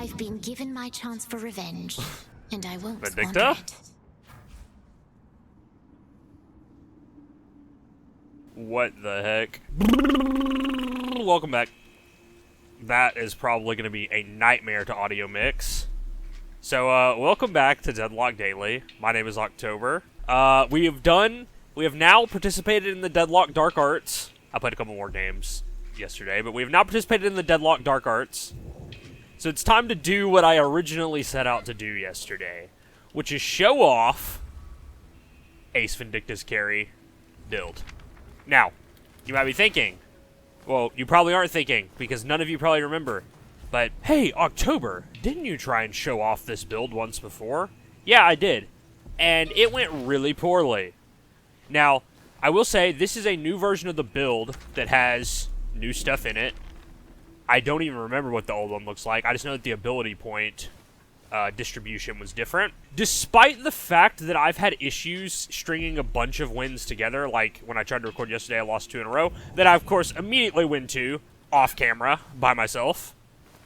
I've been given my chance for revenge, and I won't Vindicta? squander it. What the heck? Welcome back. That is probably going to be a nightmare to audio mix. So, welcome back to Deadlock Daily. My name is October. We have now participated in the Deadlock Dark Arts. I played a couple more games yesterday, but we have now participated in the Deadlock Dark Arts. So it's time to do what I originally set out to do yesterday, which is show off Ace Vindicta's carry build. Now, you might be thinking, well, you probably aren't thinking, because none of you probably remember, but, hey, October, didn't you try and show off this build once before? Yeah, I did, and it went really poorly. Now, I will say, this is a new version of the build that has new stuff in it. I don't even remember what the old one looks like. I just know that the ability point distribution was different. Despite the fact that I've had issues stringing a bunch of wins together, like when I tried to record yesterday, I lost 2 in a row, that I, of course, immediately win to off camera by myself,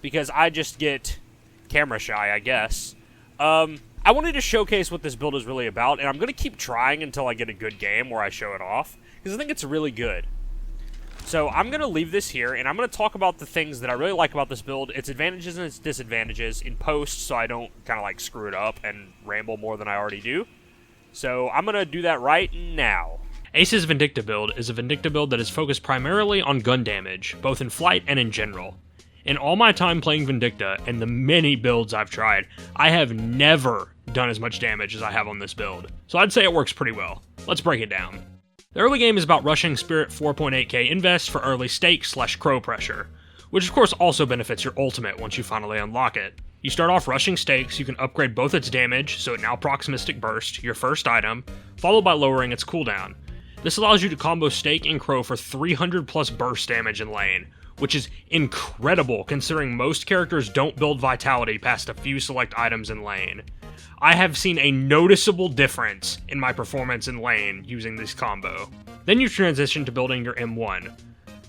because I just get camera shy, I guess. I wanted to showcase what this build is really about, and I'm going to keep trying until I get a good game where I show it off, because I think it's really good. So I'm going to leave this here, and I'm going to talk about the things that I really like about this build, its advantages and its disadvantages in post, so I don't kind of like screw it up and ramble more than I already do. So I'm going to do that right now. Ace's Vindicta build is a Vindicta build that is focused primarily on gun damage, both in flight and in general. In all my time playing Vindicta, and the many builds I've tried, I have never done as much damage as I have on this build, so I'd say it works pretty well. Let's break it down. The early game is about rushing Spirit 4.8k invest for early stake/crow pressure, which of course also benefits your ultimate once you finally unlock it. You start off rushing stakes, you can upgrade both its damage, so it now procs Mystic Burst, your first item, followed by lowering its cooldown. This allows you to combo stake and crow for 300 plus burst damage in lane, which is incredible considering most characters don't build vitality past a few select items in lane. I have seen a noticeable difference in my performance in lane using this combo. Then you transition to building your M1.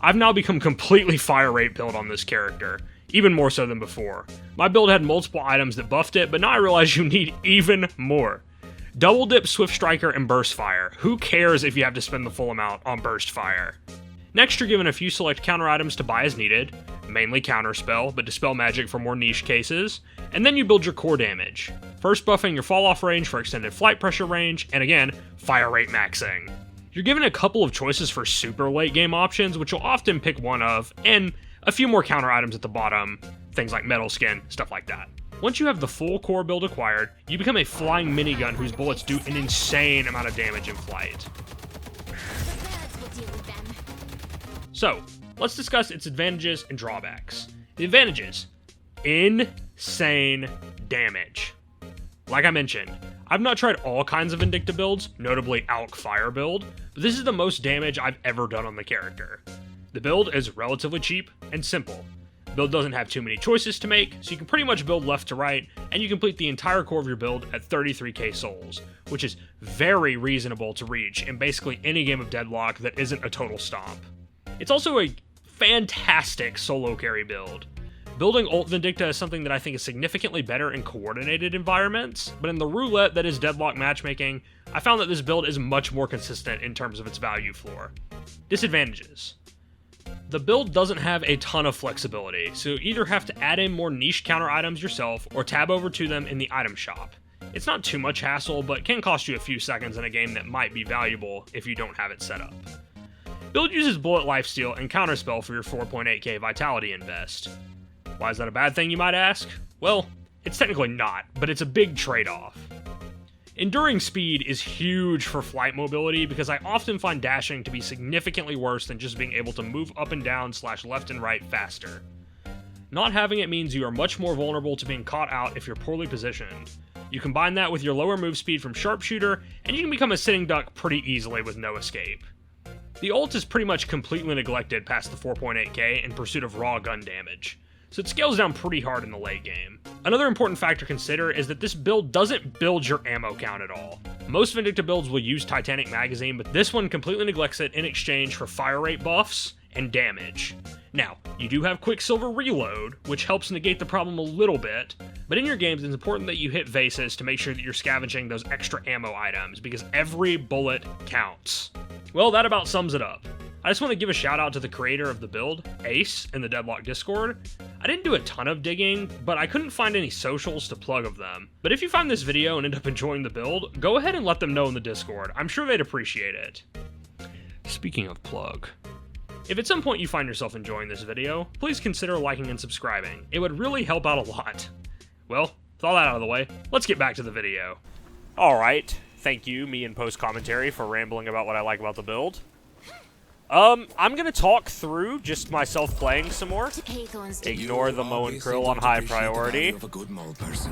I've now become completely fire rate build on this character, even more so than before. My build had multiple items that buffed it, but now I realize you need even more. Double dip Swift Striker and Burst Fire. Who cares if you have to spend the full amount on Burst Fire? Next, you're given a few select counter items to buy as needed, mainly Counterspell, but Dispel Magic for more niche cases, and then you build your core damage. First buffing your fall off range for extended flight pressure range, and again, fire rate maxing. You're given a couple of choices for super late game options, which you'll often pick one of, and a few more counter items at the bottom, things like Metal Skin, stuff like that. Once you have the full core build acquired, you become a flying minigun whose bullets do an insane amount of damage in flight. So, let's discuss its advantages and drawbacks. The advantages: insane damage. Like I mentioned, I've not tried all kinds of Vindicta builds, notably Alk Fire build, but this is the most damage I've ever done on the character. The build is relatively cheap and simple. The build doesn't have too many choices to make, so you can pretty much build left to right, and you complete the entire core of your build at 33k souls, which is very reasonable to reach in basically any game of Deadlock that isn't a total stomp. It's also a fantastic solo carry build. Building ult Vindicta is something that I think is significantly better in coordinated environments, but in the roulette that is Deadlock matchmaking, I found that this build is much more consistent in terms of its value floor. Disadvantages: the build doesn't have a ton of flexibility, so you either have to add in more niche counter items yourself or tab over to them in the item shop. It's not too much hassle, but can cost you a few seconds in a game that might be valuable if you don't have it set up. Build uses Bullet Lifesteal and Counterspell for your 4.8k Vitality invest. Why is that a bad thing, you might ask? Well, it's technically not, but it's a big trade-off. Enduring Speed is huge for flight mobility because I often find dashing to be significantly worse than just being able to move up and down / left and right faster. Not having it means you are much more vulnerable to being caught out if you're poorly positioned. You combine that with your lower move speed from Sharpshooter, and you can become a sitting duck pretty easily with no escape. The ult is pretty much completely neglected past the 4.8k in pursuit of raw gun damage, so it scales down pretty hard in the late game. Another important factor to consider is that this build doesn't build your ammo count at all. Most Vindicta builds will use Titanic Magazine, but this one completely neglects it in exchange for fire rate buffs and damage. Now, you do have Quicksilver Reload, which helps negate the problem a little bit, but in your games it's important that you hit vases to make sure that you're scavenging those extra ammo items, because every bullet counts. Well, that about sums it up. I just want to give a shout out to the creator of the build, Ace, in the Deadlock Discord. I didn't do a ton of digging, but I couldn't find any socials to plug of them. But if you find this video and end up enjoying the build, go ahead and let them know in the Discord. I'm sure they'd appreciate it. Speaking of plug, if at some point you find yourself enjoying this video, please consider liking and subscribing. It would really help out a lot. Well, with all that out of the way, let's get back to the video. Alright, thank you, me and Post Commentary, for rambling about what I like about the build. I'm gonna talk through just myself playing some more. Ignore the Moe and Krill on high priority.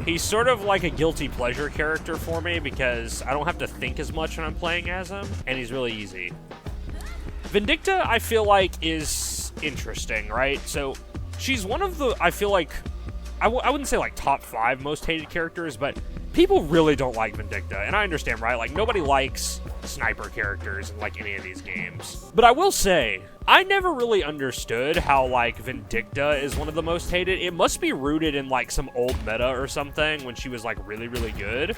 He's sort of like a guilty pleasure character for me because I don't have to think as much when I'm playing as him, and he's really easy. Vindicta, I feel like, is interesting, right? So, she's one of the, I feel like, I wouldn't say like top 5 most hated characters, but people really don't like Vindicta, and I understand, right? Like, nobody likes sniper characters in, like, any of these games. But I will say, I never really understood how, like, Vindicta is one of the most hated. It must be rooted in, like, some old meta or something when she was, like, really, really good.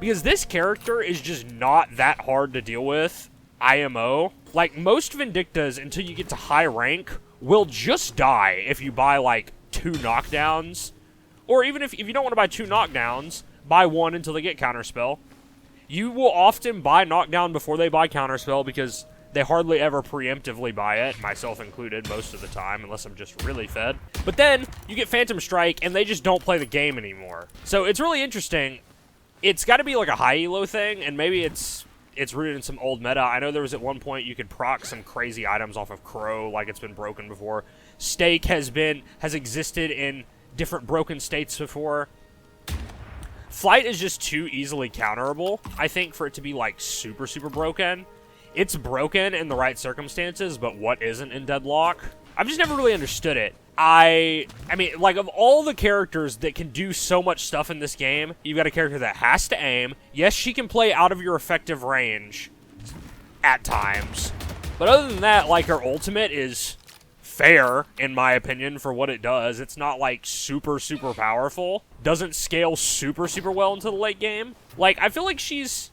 Because this character is just not that hard to deal with, IMO. Like, most Vindictas, until you get to high rank, will just die if you buy, like, 2 knockdowns. Or even if you don't want to buy 2 knockdowns, buy 1 until they get counterspell. You will often buy knockdown before they buy counterspell because they hardly ever preemptively buy it, myself included most of the time, unless I'm just really fed. But then, you get Phantom Strike, and they just don't play the game anymore. So it's really interesting. It's got to be like a high elo thing, and maybe it's rooted in some old meta. I know there was at one point you could proc some crazy items off of Crow, like it's been broken before. Stake has existed in different broken states before. Flight is just too easily counterable, I think, for it to be, like, super, super broken. It's broken in the right circumstances, but what isn't in Deadlock? I've just never really understood it. I mean, like, of all the characters that can do so much stuff in this game, you've got a character that has to aim. Yes, she can play out of your effective range at times. But other than that, like, her ultimate is fair, in my opinion, for what it does. It's not, like, super, super powerful. Doesn't scale super, super well into the late game. Like, I feel like she's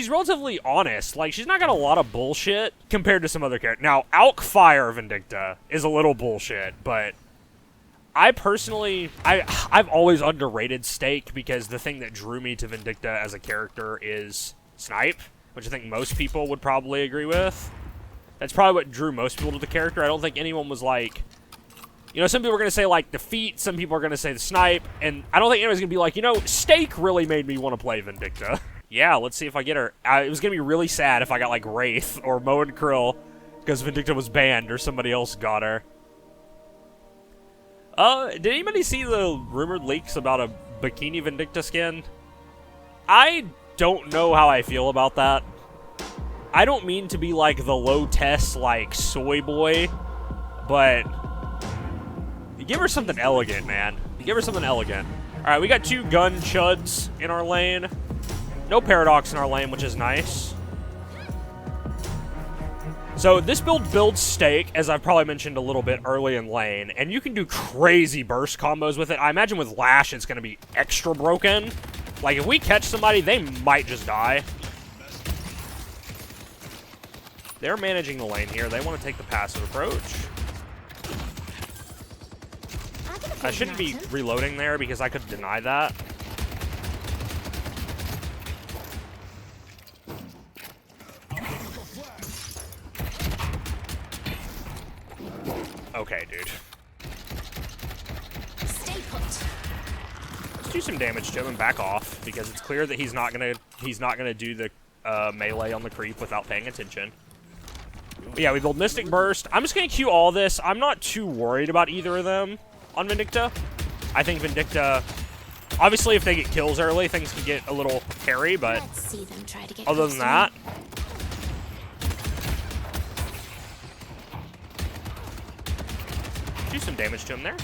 relatively honest. Like, she's not got a lot of bullshit compared to some other characters. Now, Alkfire Vindicta is a little bullshit, but I personally, I've always underrated Stake because the thing that drew me to Vindicta as a character is Snipe, which I think most people would probably agree with. That's probably what drew most people to the character. I don't think anyone was like, you know, some people are going to say, like, the feat, some people are going to say the snipe, and I don't think anyone's going to be like, you know, Stake really made me want to play Vindicta. Yeah, let's see if I get her. It was going to be really sad if I got, like, Wraith or Moe and Krill, because Vindicta was banned or somebody else got her. Did anybody see the rumored leaks about a Bikini Vindicta skin? I don't know how I feel about that. I don't mean to be, like, the low-test, like, soy boy, but you give her something elegant, man. You give her something elegant. Alright, we got 2 gun chuds in our lane. No Paradox in our lane, which is nice. So, this build builds Stake, as I've probably mentioned a little bit early in lane, and you can do crazy burst combos with it. I imagine with Lash, it's going to be extra broken. Like, if we catch somebody, they might just die. They're managing the lane here. They want to take the passive approach. I shouldn't be reloading there because I could deny that. Okay, dude. Stay put. Let's do some damage to him and back off because it's clear that he's not gonna do the melee on the creep without paying attention. But yeah, we build Mystic Burst. I'm just going to queue all this. I'm not too worried about either of them on Vindicta. I think Vindicta, obviously if they get kills early, things can get a little hairy, but Let's see them try to get other than that, do some damage to him there.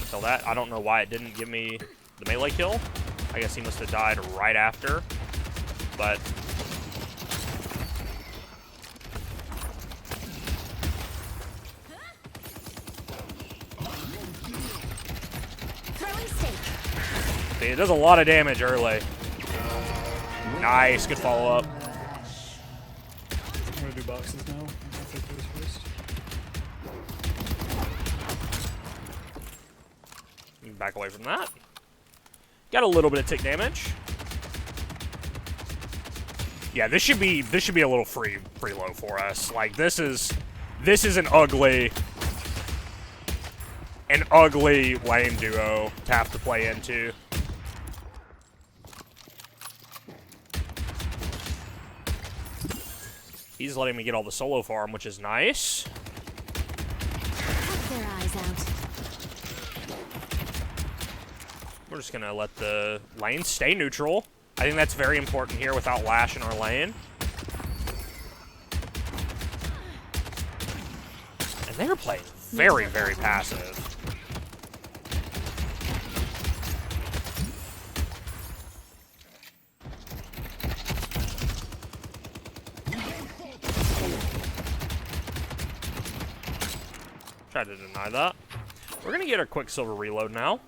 Kill that. I don't know why it didn't give me the melee kill. I guess he must have died right after. But See, it does a lot of damage early. Nice, good follow-up. I'm gonna do boxes now. I'll take those first. Back away from that. Got a little bit of tick damage. Yeah, this should be a little free low for us. Like this is an ugly lane duo to have to play into. He's letting me get all the solo farm, which is nice. Cut their eyes out. We're just gonna let the lane stay neutral. I think that's very important here without Lash in our lane. And they're playing very, very passive. Try to deny that. We're gonna get a Quicksilver reload now.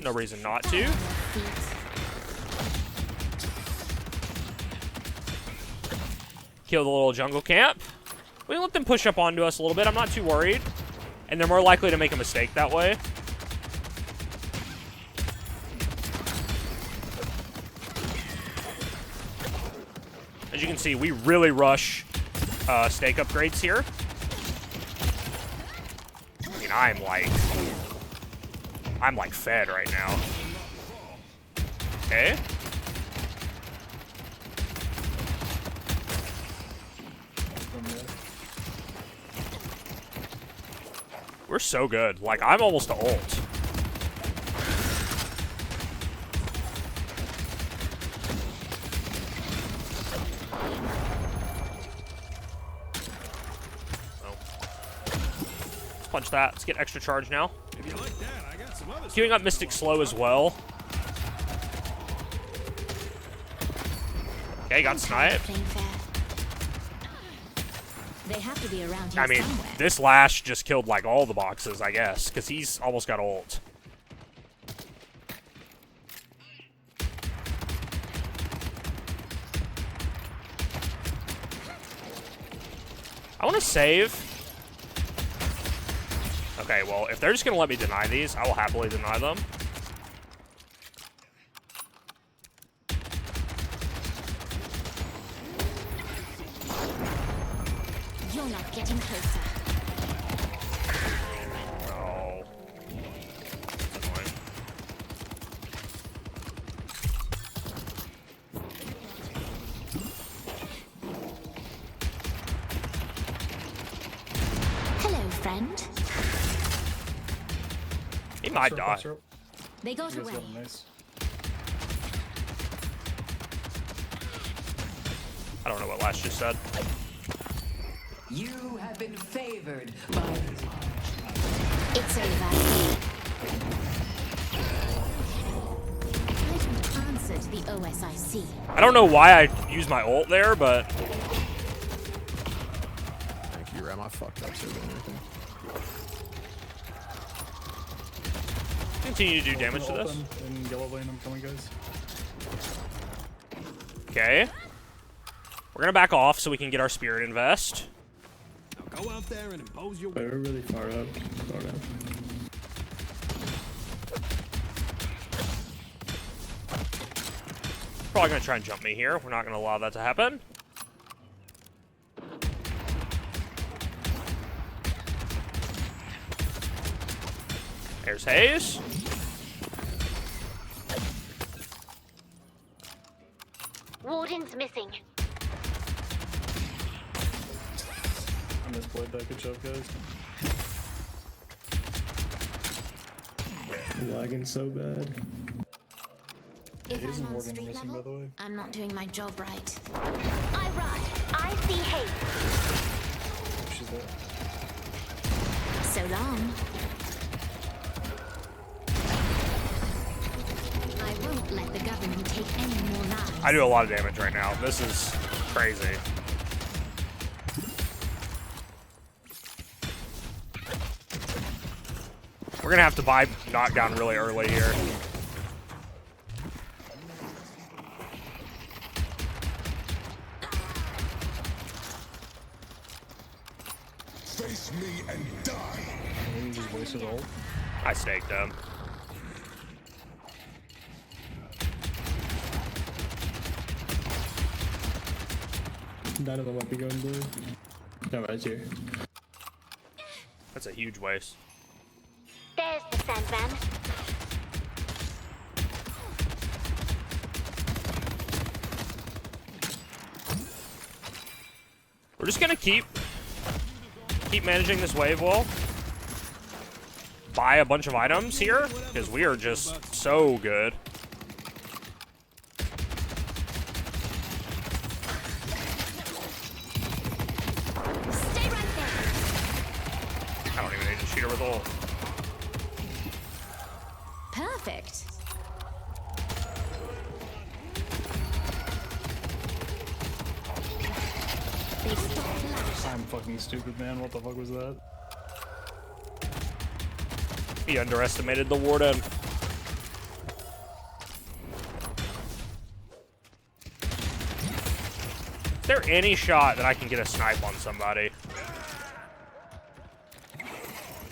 No reason not to. Kill the little jungle camp. We can let them push up onto us a little bit. I'm not too worried. And they're more likely to make a mistake that way. As you can see, we really rush stake upgrades here. I mean, I'm like fed right now. Okay. We're so good. Like, I'm almost to ult. Punch that. Let's get extra charge now. Queuing up Mystic Slow as well. Okay, got sniped. They have to be around here I mean, somewhere. this Lash just killed like all the boxes, I guess, because he's almost got ult. I want to save. Okay, well, if they're just going to let me deny these, I will happily deny them. You're not getting closer. Oh. That's annoying. Hello, friend. He might die. They got You guys away. got him, nice. I don't know what Lash just said. You have been favored by It's over. I don't answer to the OSIC. I don't know why I used my ult there, but Thank you, Ram. I fucked up so good and everything. continue to do damage to this. In yellow lane, I'm coming, guys. Okay. We're gonna back off so we can get our Spirit Invest. Now go out there and impose your will. We're really far up. Far down. Probably gonna try and jump me here. We're not gonna allow that to happen. There's Hayes. Warden's missing. I misplayed that. Good job, guys. Lagging so bad. If Hayes I'm and on Warden are street missing, by level, the way. I'm not doing my job right. I run. I see hate. She's there. So long. I won't let the government take any more lives. I do a lot of damage right now. This is crazy. We're gonna have to buy knockdown really early here. Face me and die. He just wasted ult. I staked him. None of them might be going blue. No, right here. That's a huge waste. There's the Sandman. We're just gonna keep managing this wave wall. Buy a bunch of items here, because we are just so good. Stay right there. I don't even need to shoot her with ult. Perfect. They stop flash. I'm fucking stupid, man. What the fuck was that? He underestimated the warden. Is there any shot that I can get a snipe on somebody?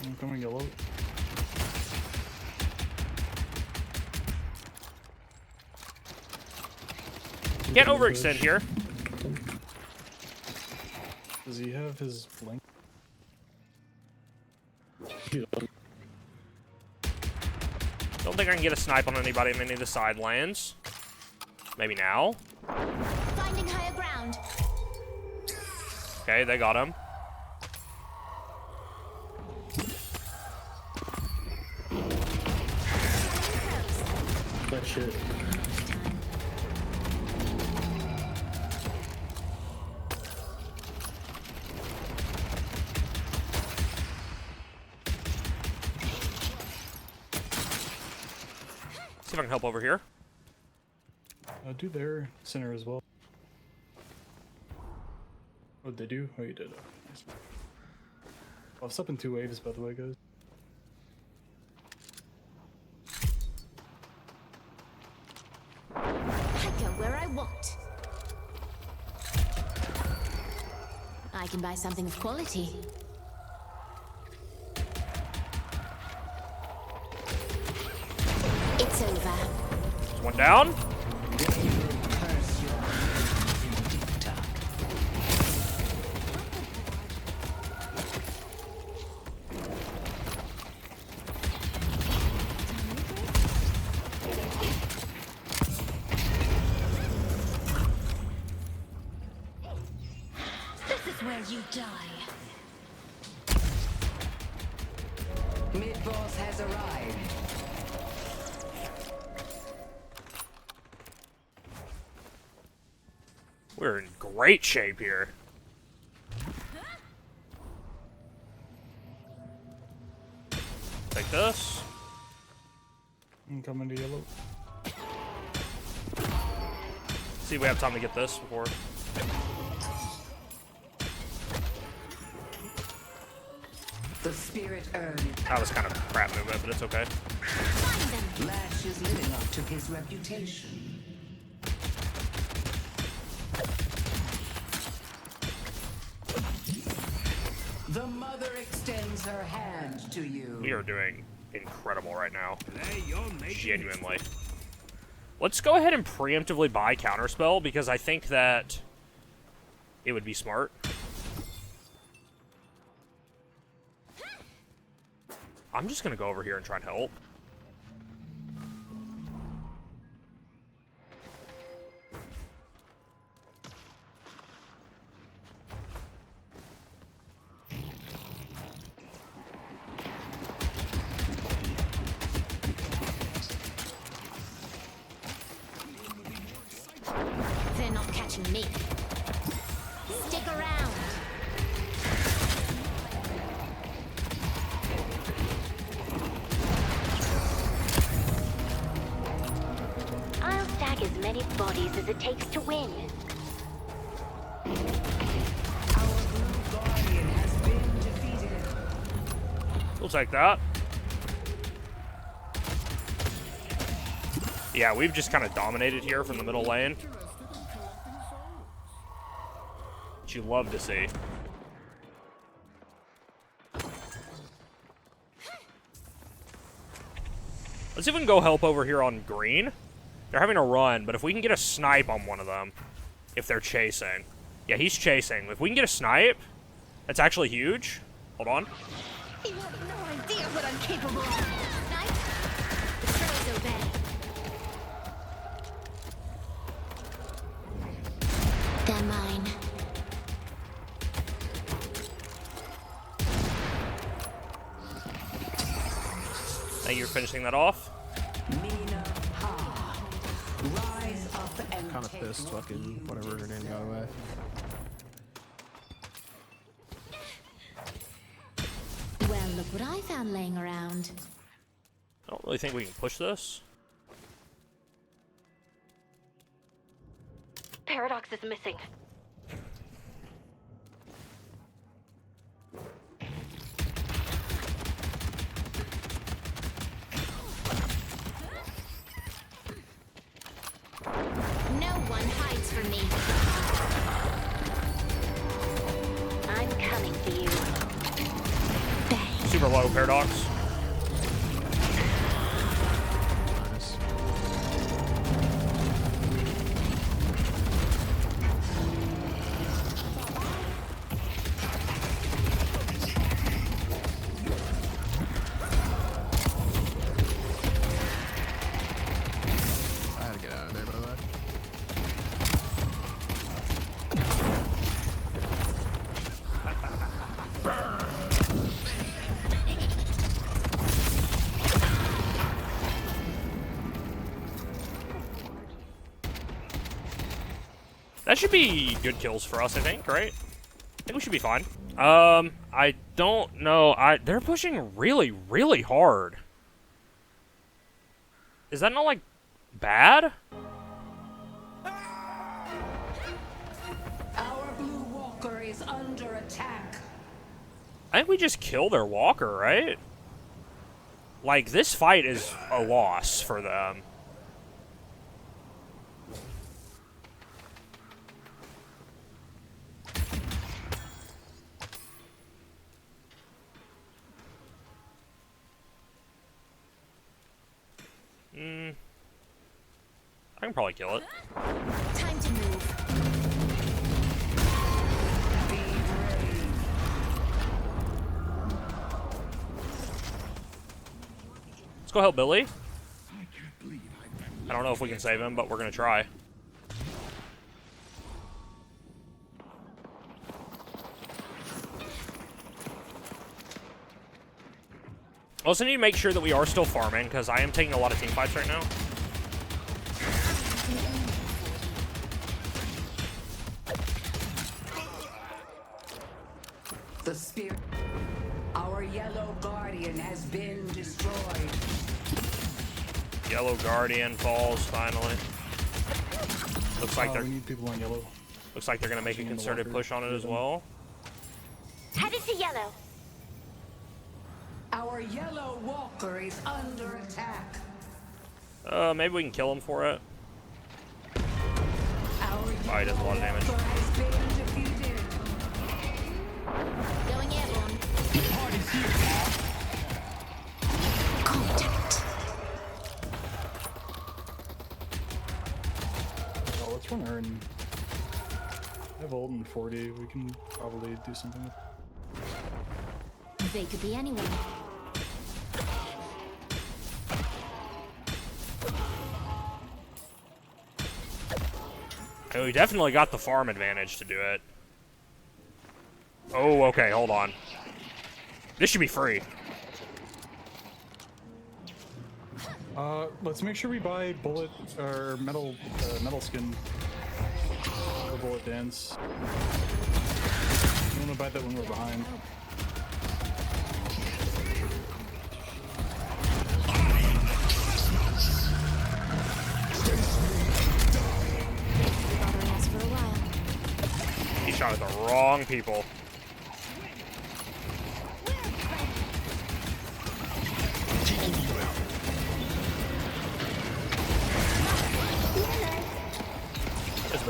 I'm coming yellow. Can't overextend here. Does he have his blink? Don't think I can get a snipe on anybody in any of the side lanes. Maybe now. Finding higher ground. Okay, they got him. That shit. See if I can help over here. Do their center as well. Oh, did you? Oh, you did. Okay, nice. Well, it's up in 2 waves, by the way, guys. I go where I want. I can buy something of quality. It's over. There's one down. This is where you die. Mid-boss has arrived. We're in great shape here. Take this. I'm coming to yellow. See if we have time to get this before. The spirit earned. That was kind of a crap movement, but it's okay. Find them. Lash is living up to his reputation. The mother extends her hand to you. We are doing incredible right now. Hey, you're making Genuinely. Let's go ahead and preemptively buy Counterspell, because I think that it would be smart. I'm just gonna go over here and try and help. They're not catching me. Stick around. I'll stack as many bodies as it takes to win. Our blue guardian has been defeated. We'll take that. Yeah, we've just kind of dominated here from the middle lane. Which you love to see. Let's see if we can go help over here on green. They're having a run, but if we can get a snipe on one of them, if they're chasing. Yeah, he's chasing. If we can get a snipe, that's actually huge. Hold on. You have no idea what I'm capable of. Snipe? The pros obey. They're mine. Thank you for finishing that off. Nina Ha. Rise up and Kind of take pissed fucking whatever her name got away. Well, look what I found laying around. I don't really think we can push this. Paradox is missing. No one hides from me. I'm coming for you. Bang. Super low paradox. Nice. I had to get out of there, by the way. That should be good kills for us, I think, right? I think we should be fine. I don't know. They're pushing really, really hard. Is that not, like, bad? Our blue walker is under attack. I think we just kill their walker, right? Like, this fight is a loss for them. I can probably kill it. Time to move. Be brave. Let's go help Billy. I don't know if we can save him, but we're gonna try. Also need to make sure that we are still farming, because I am taking a lot of team fights right now. The spirit. Our yellow guardian has been destroyed. Yellow Guardian falls finally. Looks like We they're need people on yellow. gonna make a Pushing in the concerted walker. push on it as well. Headed to yellow. Our yellow walker is under attack. Maybe we can kill him for it. Our he does a lot of damage. walker has been defeated. Going airborne. Contact. Oh, let's run her and I have ult in 40. We can probably do something with. They could be anyone. And we definitely got the farm advantage to do it. Oh, okay, hold on. This should be free. Let's make sure we buy bullet or metal skin for bullet dance. We want to buy that when we're behind. Bothering us for a while. He shot at the wrong people.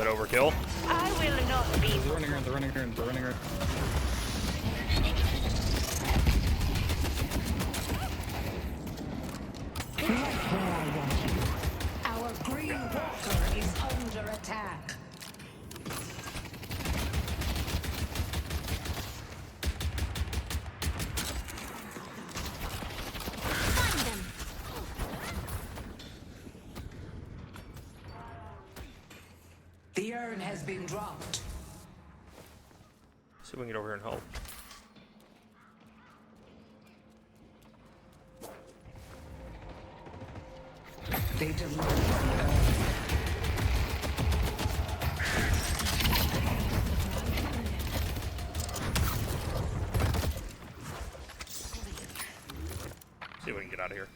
bit overkill. I will not be. They're running around, they're running around, they're running around. Our green walker is under attack. Find them. The urn has been dropped. See if we can get over here and help. They delivered the urn. See if we can get out of here.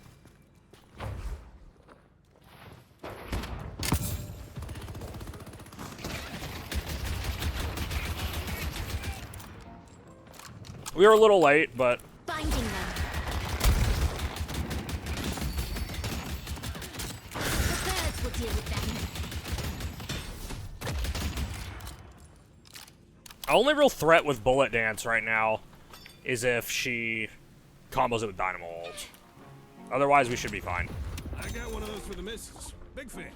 We were a little late, but Binding them. The birds will deal with them. our only real threat with Bullet Dance right now is if she combos it with Dynamo Ult. Otherwise, we should be fine. I got one of those for the missus. Big fan.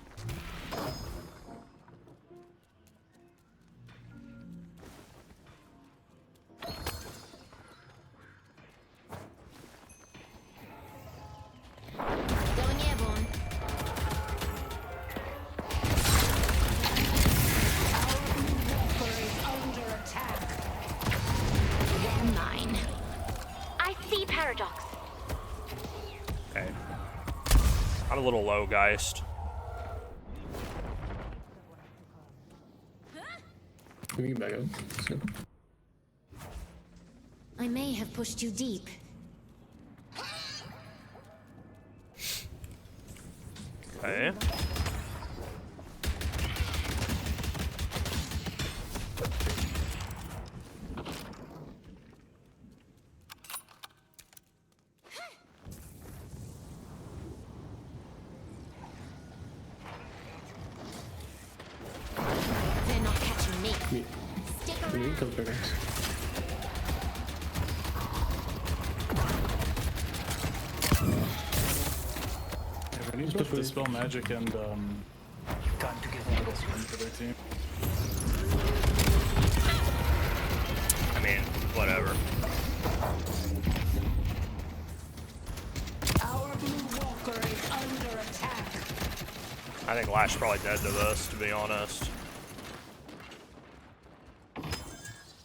Going airborne. Walker is under attack. They're mine. I see Paradox. Okay. I'm a little low, Geist. We can back up. So. I may have pushed you deep. Okay. They're not catching me. Me. Stick Me around. kill Paradox. Yeah, we need to push Dispel Magic and time to get middle swing for their team. I mean, whatever. Our blue walker is under attack. I think Lash's probably dead to this, to be honest.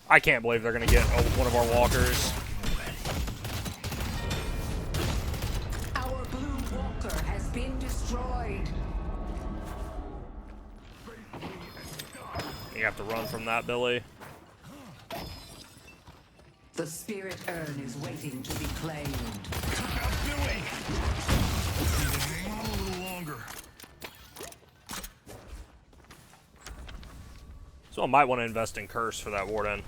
I can't believe they're gonna get one of our walkers. Our blue walker has been destroyed. You have to run from that, Billy. The spirit urn is waiting to be claimed. Hang on a little longer. So I might want to invest in Curse for that Warden.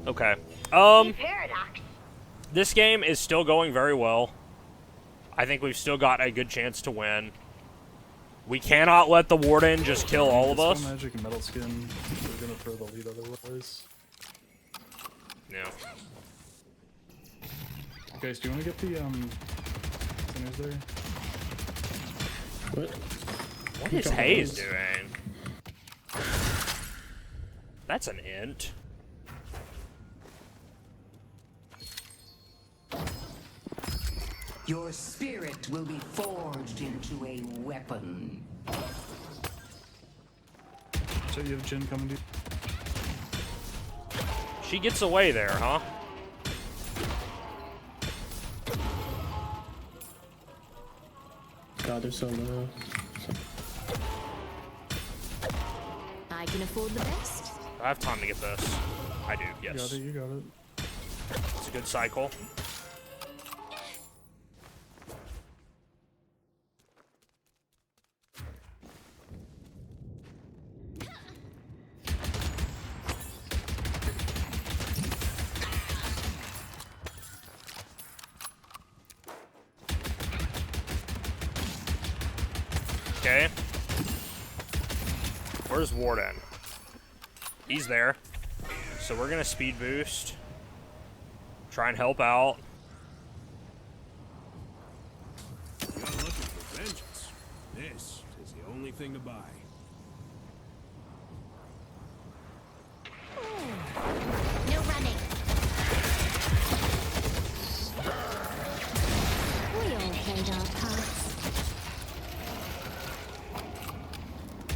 Okay. Paradox. This game is still going very well. I think we've still got a good chance to win. We cannot let the Warden just kill all of Dispel us. Magic and Metal Skin. We're gonna throw the lead otherwise. No. Guys, do you want to get the sinners there? What? What is Hayes doing? That's an int. Your spirit will be forged into a weapon. So you have Jin coming to. She gets away there, huh? God, they're so low. I can afford the best. I have time to get this. I do, You got yes. it. You got it. It's a good cycle. Okay. Where's Warden? He's there. So we're gonna speed boost. Try and help out. You're looking for vengeance. This is the only thing to buy. No running. We all played our parts.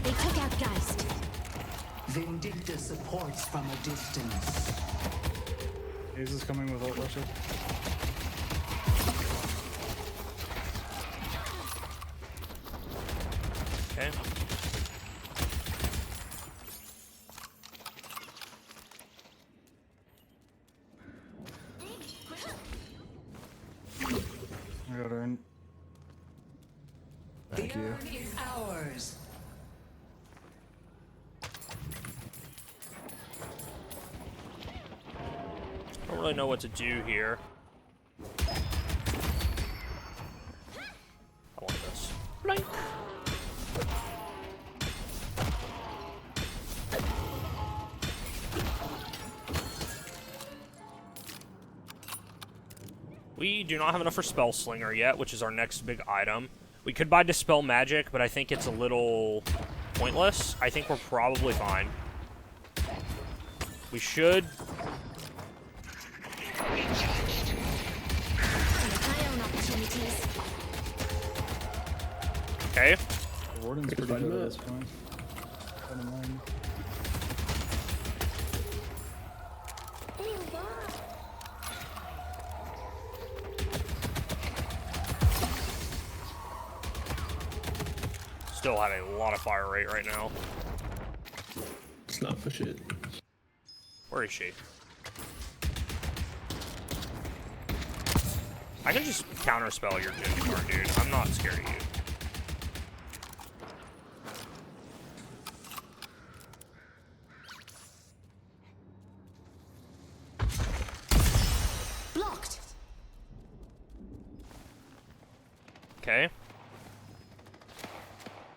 They took out Geist. Vindicta supports from a distance. Ace is coming with ult rusher. Okay. I got her in. Thank you. Is ours. I don't really know what to do here. I want this. Blank. We do not have enough for Spell Slinger yet, which is our next big item. We could buy Dispel Magic, but I think it's a little pointless. I think we're probably fine. We should... My own opportunities. Okay. The Warden's pretty find good at that. this point. Kind of mind. Still have a lot of fire rate right now. It's not for shit. Where is she? I can just counterspell your Gengar, dude. I'm not scared of you. Blocked. Okay.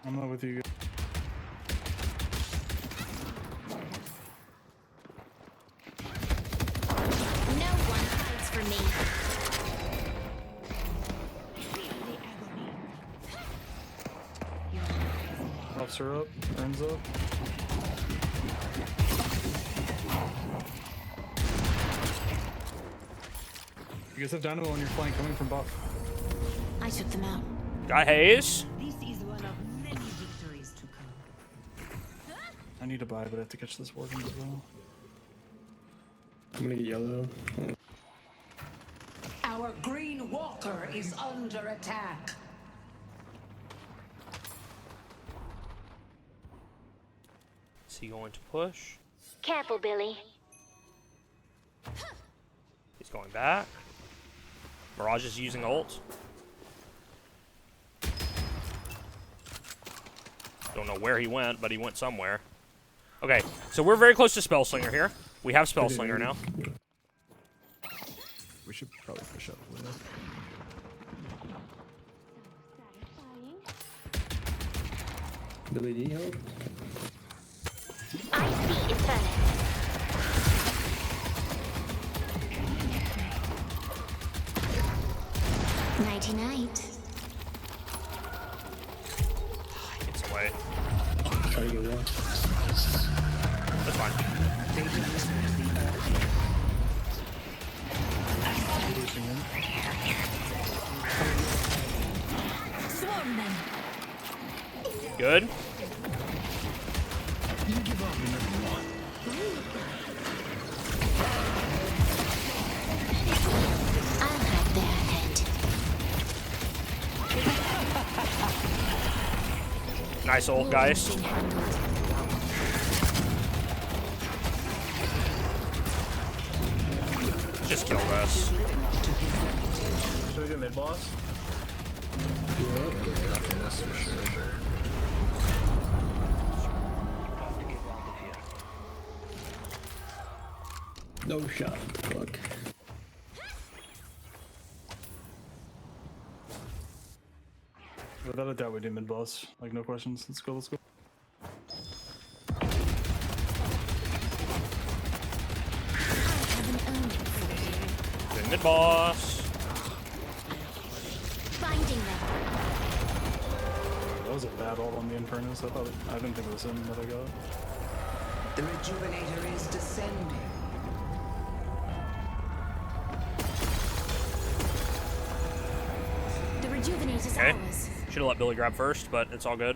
I'm not with you. No one hides from me. Buffs her up. Burns up. You guys have Dynamo on your flank coming from buff. I took them out. Got Haze. This is one of many victories to come. I need to buy, but I have to catch this Warden as well. I'm gonna get yellow. Our green walker is under attack. Is he going to push? Careful, Billy. He's going back. Mirage is using ult. Don't know where he went, but he went somewhere. Okay, so we're very close to Spell Slinger here. We have Spell Slinger now. We should probably push up with it. Billy, do you help? I see Inferno. Nighty night. It's away. Try to get one. That's fine. Boosting in. Swarm them. Good. I'll have their head. Nice ult, guys. Been handled. Just kill this. Should we do mid boss? Yes, for sure. No shot. Fuck. without a doubt we do mid boss. Like, no questions. Let's go, let's go. I have an omen for you. Doing mid boss. Finding them. That was a bad ult on the Infernus. I didn't think it was him that I got. The Rejuvenator is descending. The rejuvenate is Okay. ours. Should have let Billy grab first, but it's all good.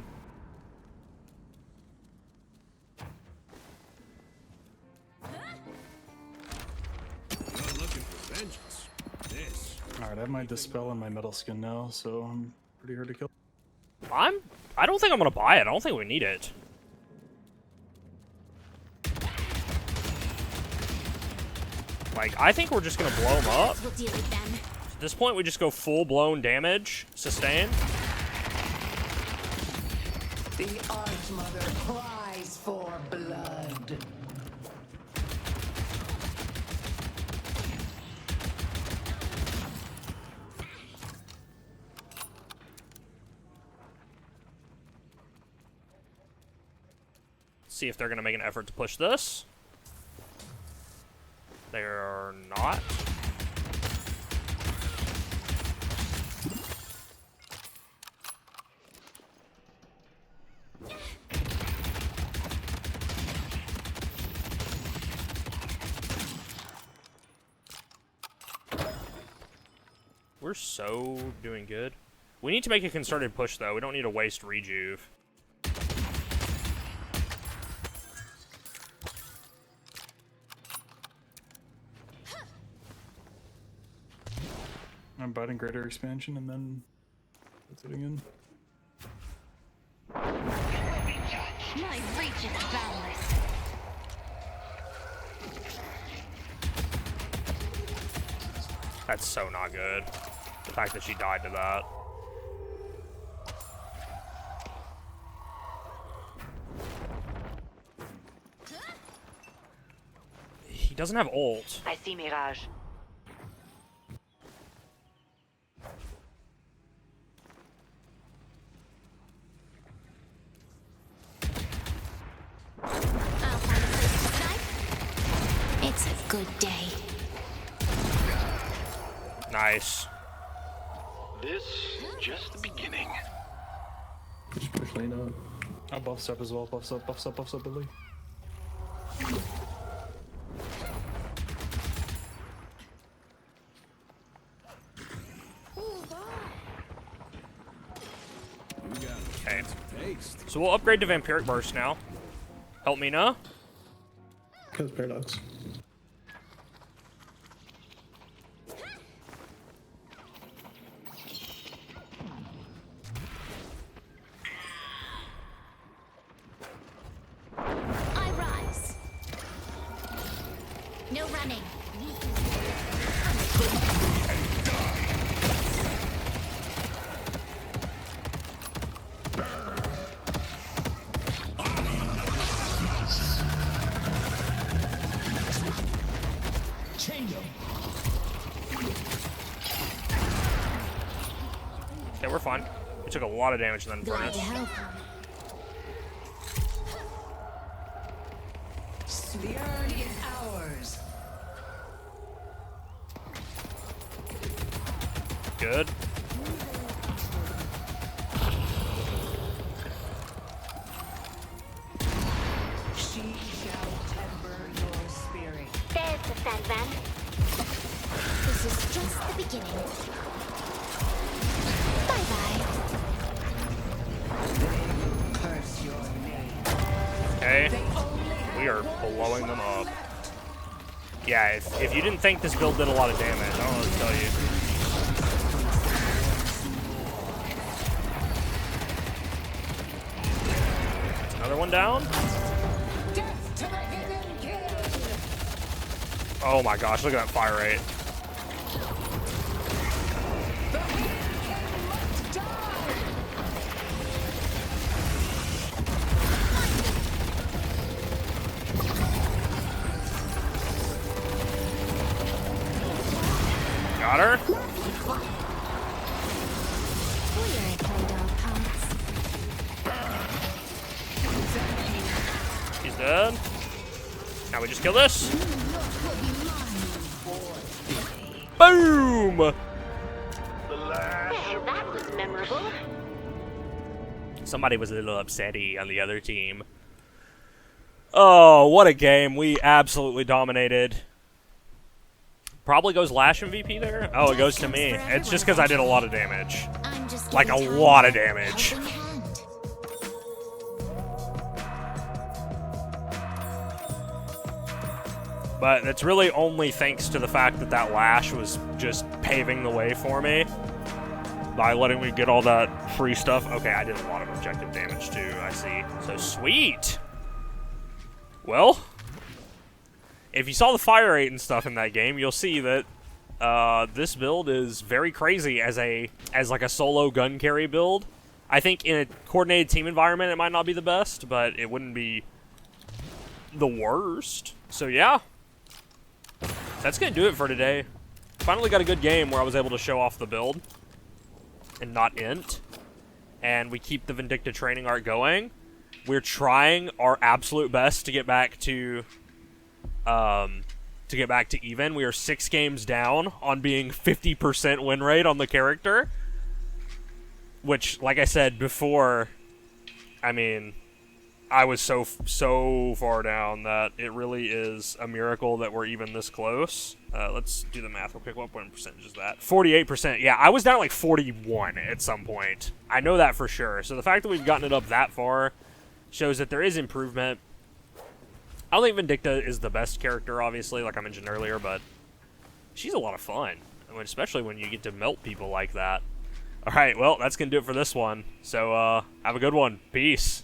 You're looking for vengeance. This. Alright, I have my Dispel and my Metal Skin now, so I'm pretty hard to kill. I don't think I'm gonna buy it. I don't think we need it. Like, I think we're just gonna blow him up. We'll deal with them. At this point, we just go full-blown damage, sustain. The Archmother cries for blood. See if they're gonna make an effort to push this. They're not. We're so doing good. We need to make a concerted push, though. We don't need to waste rejuve. I'm biting greater expansion and then that's it again. My reach is boundless. That's so not good. The fact that she died to that. He doesn't have ult. I see Mirage. I'll find a place to snipe. It's a good day. Nice. This is just the beginning. Just push lane out. Oh, buffs up as well. Buffs up, buffs up, buffs up, Billy. Okay. Taste. So we'll upgrade to Vampiric Burst now. Help me now. Kills Paradox. I rise. No running. Okay, we're fine. We took a lot of damage then, Glad to Furnace. help. The urn is ours. Good. She shall temper your spirit. There's the Sandman. This is just the beginning. Bye-bye. Curse your name. Okay. They only have We are one blowing them shot up. left. Yeah, if you didn't think this build did a lot of damage, I don't know what to tell you. Another one down. Death to the hidden king. Oh my gosh, look at that fire rate. The hidden king must die. Got her. We are played our part. Good. Now we just kill this. Boom! That was memorable. Somebody was a little upsetty on the other team. Oh, what a game. We absolutely dominated. Probably goes Lash MVP there? Oh, it goes to me. It's just because I did a lot of damage. I'm just Like a getting tired lot of of damage. helping hand. But it's really only thanks to the fact that that Lash was just paving the way for me. By letting me get all that free stuff. Okay, I did a lot of objective damage too, I see. So sweet! Well, if you saw the fire rate and stuff in that game, you'll see that this build is very crazy as like a solo gun carry build. I think in a coordinated team environment it might not be the best, but it wouldn't be the worst. So yeah, that's gonna do it for today. Finally got a good game where I was able to show off the build and not int, and we keep the Vindicta training arc going. We're trying our absolute best to get back to even. We are 6 games down on being 50% win rate on the character, which, like I said before, I mean, I was so far down that it really is a miracle that we're even this close. Let's do the math real quick. What percentage is that? 48%. Yeah, I was down like 41 at some point. I know that for sure. So the fact that we've gotten it up that far shows that there is improvement. I don't think Vindicta is the best character, obviously, like I mentioned earlier, but she's a lot of fun, I mean, especially when you get to melt people like that. All right, well, that's going to do it for this one. So have a good one. Peace.